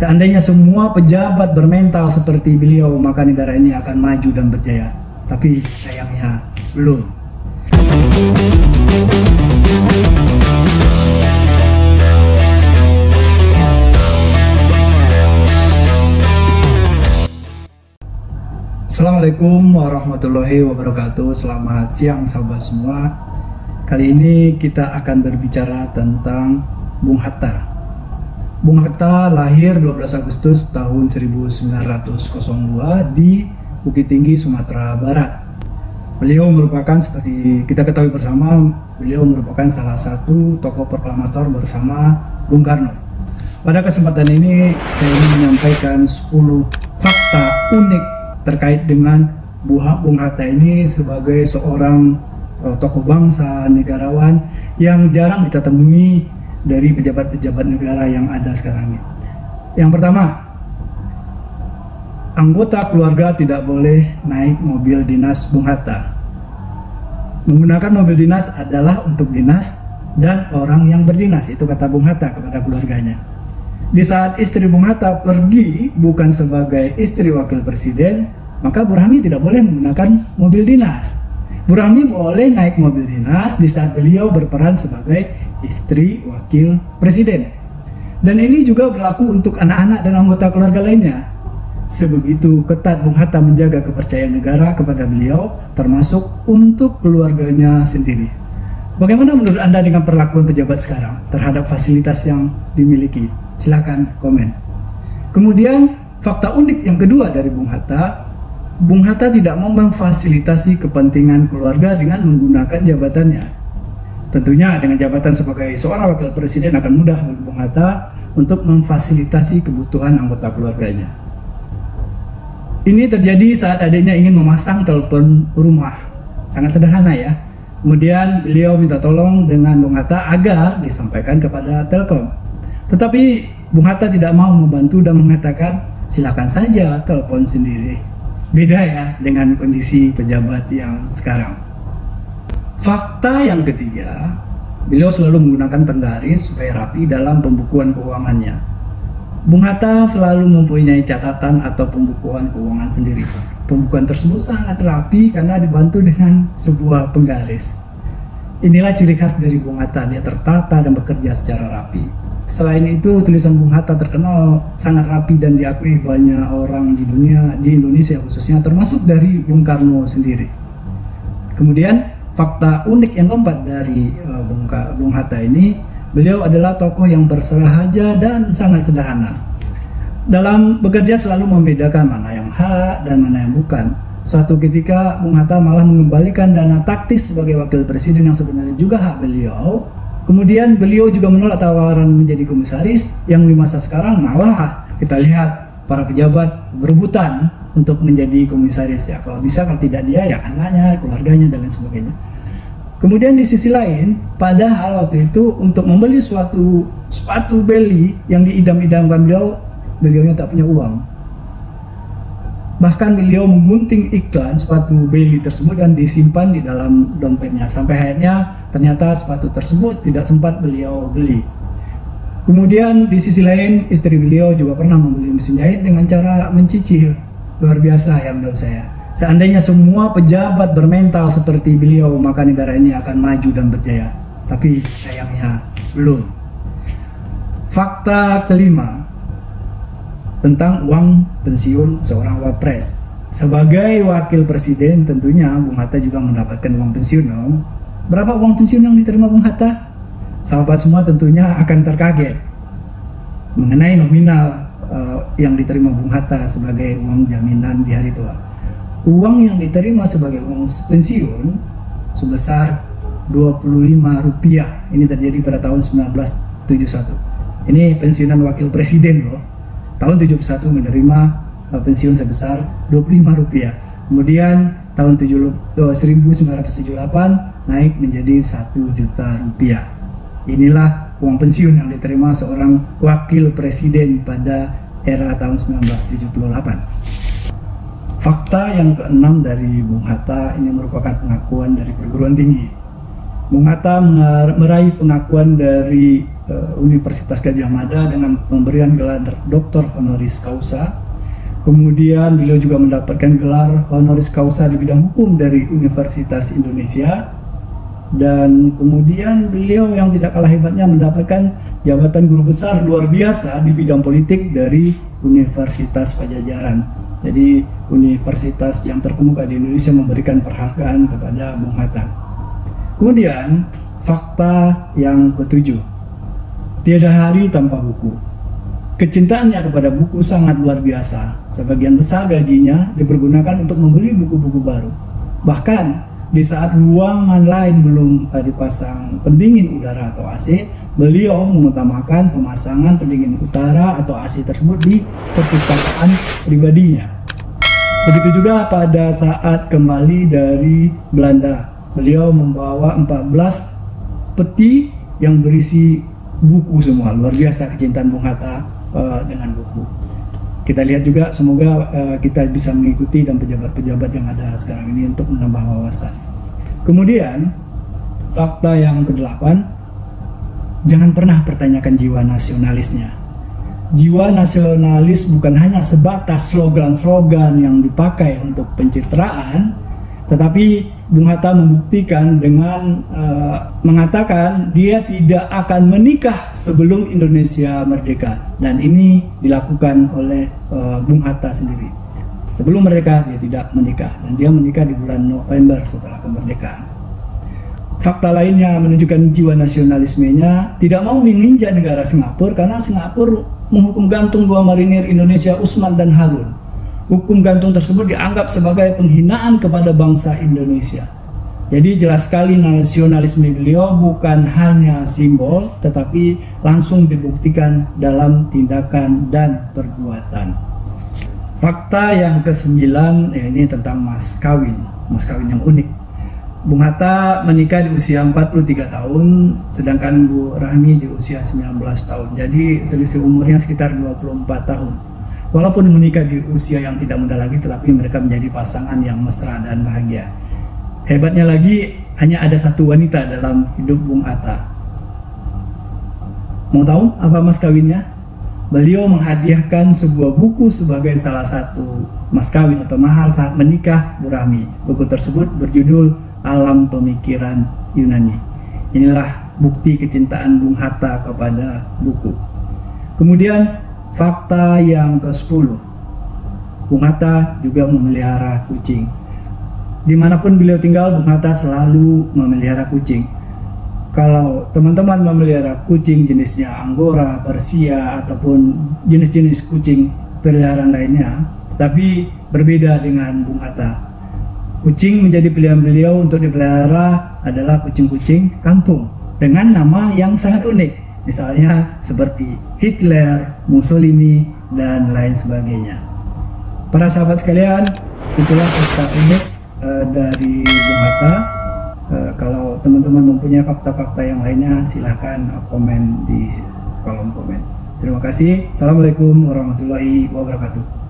Seandainya semua pejabat bermental seperti beliau, maka negara ini akan maju dan berjaya. Tapi sayangnya belum. Assalamualaikum warahmatullahi wabarakatuh. Selamat siang sahabat semua. Kali ini kita akan berbicara tentang Bung Hatta. Bung Hatta lahir 12 Agustus tahun 1902 di Bukit Tinggi, Sumatera Barat. Beliau merupakan, seperti kita ketahui bersama, beliau merupakan salah satu tokoh proklamator bersama Bung Karno. Pada kesempatan ini saya ingin menyampaikan 10 fakta unik terkait dengan Bung Hatta ini sebagai seorang tokoh bangsa, negarawan yang jarang kita temui dari pejabat-pejabat negara yang ada sekarang ini. Yang pertama, anggota keluarga tidak boleh naik mobil dinas Bung Hatta. Menggunakan mobil dinas adalah untuk dinas dan orang yang berdinas, itu kata Bung Hatta kepada keluarganya. Di saat istri Bung Hatta pergi bukan sebagai istri wakil presiden, maka Bu Rahmi tidak boleh menggunakan mobil dinas. Bu Rahmi boleh naik mobil dinas di saat beliau berperan sebagai istri wakil presiden. Dan ini juga berlaku untuk anak-anak dan anggota keluarga lainnya. Sebegitu ketat Bung Hatta menjaga kepercayaan negara kepada beliau, termasuk untuk keluarganya sendiri. Bagaimana menurut Anda dengan perlakuan pejabat sekarang terhadap fasilitas yang dimiliki? Silahkan komen. Kemudian fakta unik yang kedua dari Bung Hatta tidak mau memfasilitasi kepentingan keluarga dengan menggunakan jabatannya. Tentunya dengan jabatan sebagai seorang wakil presiden akan mudah bagi Bung Hatta untuk memfasilitasi kebutuhan anggota keluarganya. Ini terjadi saat adiknya ingin memasang telepon rumah. Sangat sederhana ya. Kemudian beliau minta tolong dengan Bung Hatta agar disampaikan kepada Telkom. Tetapi Bung Hatta tidak mau membantu dan mengatakan silakan saja telepon sendiri. Beda ya dengan kondisi pejabat yang sekarang. Fakta yang ketiga, beliau selalu menggunakan penggaris supaya rapi dalam pembukuan keuangannya. Bung Hatta selalu mempunyai catatan atau pembukuan keuangan sendiri. Pembukuan tersebut sangat rapi karena dibantu dengan sebuah penggaris. Inilah ciri khas dari Bung Hatta, dia tertata dan bekerja secara rapi. Selain itu, tulisan Bung Hatta terkenal sangat rapi dan diakui banyak orang di dunia, di Indonesia khususnya, termasuk dari Bung Karno sendiri. Kemudian fakta unik yang keempat dari Bung Hatta ini, beliau adalah tokoh yang bersahaja dan sangat sederhana. Dalam bekerja selalu membedakan mana yang hak dan mana yang bukan. Suatu ketika Bung Hatta malah mengembalikan dana taktis sebagai wakil presiden yang sebenarnya juga hak beliau. Kemudian beliau juga menolak tawaran menjadi komisaris yang di masa sekarang malah kita lihat para pejabat berebutan untuk menjadi komisaris ya. Kalau bisa, kalau tidak dia ya anaknya, keluarganya dan lain sebagainya. Kemudian di sisi lain, padahal waktu itu untuk membeli suatu sepatu Beli yang diidam-idamkan beliaunya tak punya uang. Bahkan beliau menggunting iklan sepatu Beli tersebut dan disimpan di dalam dompetnya. Sampai akhirnya ternyata sepatu tersebut tidak sempat beliau beli. Kemudian di sisi lain, istri beliau juga pernah membeli mesin jahit dengan cara mencicil. Luar biasa ya menurut saya. Seandainya semua pejabat bermental seperti beliau, maka negara ini akan maju dan berjaya. Tapi sayangnya belum. Fakta kelima tentang uang pensiun seorang wapres. Sebagai wakil presiden tentunya Bung Hatta juga mendapatkan uang pensiun dong. Berapa uang pensiun yang diterima Bung Hatta? Sahabat semua tentunya akan terkaget mengenai nominal yang diterima Bung Hatta sebagai uang jaminan di hari tua. Uang yang diterima sebagai uang pensiun sebesar Rp25. Ini terjadi pada tahun 1971. Ini pensiunan wakil presiden loh. Tahun 71 menerima pensiun sebesar Rp25. Kemudian tahun 1978 naik menjadi Rp1.000.000. Inilah uang pensiun yang diterima seorang wakil presiden pada era tahun 1978. Fakta yang keenam dari Bung Hatta ini merupakan pengakuan dari perguruan tinggi. Bung Hatta meraih pengakuan dari Universitas Gadjah Mada dengan pemberian gelar Dr. Honoris Causa. Kemudian beliau juga mendapatkan gelar Honoris Causa di bidang hukum dari Universitas Indonesia. Dan kemudian beliau yang tidak kalah hebatnya mendapatkan jabatan guru besar luar biasa di bidang politik dari Universitas Pajajaran. Jadi universitas yang terkemuka di Indonesia memberikan penghargaan kepada Bung Hatta. Kemudian fakta yang ketujuh, tiada hari tanpa buku. Kecintaannya kepada buku sangat luar biasa. Sebagian besar gajinya dipergunakan untuk membeli buku-buku baru. Bahkan di saat ruangan lain belum dipasang pendingin udara atau AC, beliau mengutamakan pemasangan pendingin utara atau AC tersebut di perpustakaan pribadinya. Begitu juga pada saat kembali dari Belanda, beliau membawa 14 peti yang berisi buku semua. Luar biasa kecintaan Bung Hatta dengan buku. Kita lihat juga, semoga kita bisa mengikuti dan pejabat-pejabat yang ada sekarang ini untuk menambah wawasan. Kemudian fakta yang ke-8, jangan pernah pertanyakan jiwa nasionalisnya. Jiwa nasionalis bukan hanya sebatas slogan-slogan yang dipakai untuk pencitraan, tetapi Bung Hatta membuktikan dengan mengatakan dia tidak akan menikah sebelum Indonesia merdeka, dan ini dilakukan oleh Bung Hatta sendiri. Sebelum merdeka dia tidak menikah, dan dia menikah di bulan November setelah kemerdekaan. Fakta lainnya menunjukkan jiwa nasionalismenya, tidak mau menginjak negara Singapura karena Singapura menghukum gantung 2 marinir Indonesia, Usman dan Harun. Hukum gantung tersebut dianggap sebagai penghinaan kepada bangsa Indonesia. Jadi jelas sekali nasionalisme beliau bukan hanya simbol, tetapi langsung dibuktikan dalam tindakan dan perbuatan. Fakta yang ke-9, ini tentang mas kawin yang unik. Bung Hatta menikah di usia 43 tahun, sedangkan Bu Rahmi di usia 19 tahun. Jadi selisih umurnya sekitar 24 tahun. Walaupun menikah di usia yang tidak muda lagi, tetapi mereka menjadi pasangan yang mesra dan bahagia. Hebatnya lagi, hanya ada satu wanita dalam hidup Bung Hatta. Mau tahu apa mas kawinnya? Beliau menghadiahkan sebuah buku sebagai salah satu mas kawin atau mahar saat menikah Bu Rahmi. Buku tersebut berjudul Alam Pemikiran Yunani. Inilah bukti kecintaan Bung Hatta kepada buku. Kemudian fakta yang ke-10, Bung Hatta juga memelihara kucing. Dimanapun beliau tinggal, Bung Hatta selalu memelihara kucing. Kalau teman-teman memelihara kucing jenisnya Anggora, Persia, ataupun jenis-jenis kucing peliharaan lainnya, tetapi berbeda dengan Bung Hatta. Kucing menjadi pilihan beliau untuk dipelihara adalah kucing-kucing kampung dengan nama yang sangat unik. Misalnya seperti Hitler, Mussolini, dan lain sebagainya. Para sahabat sekalian, itulah fakta unik dari Bung Hatta. Kalau teman-teman mempunyai fakta-fakta yang lainnya, silahkan komen di kolom komen. Terima kasih. Assalamualaikum warahmatullahi wabarakatuh.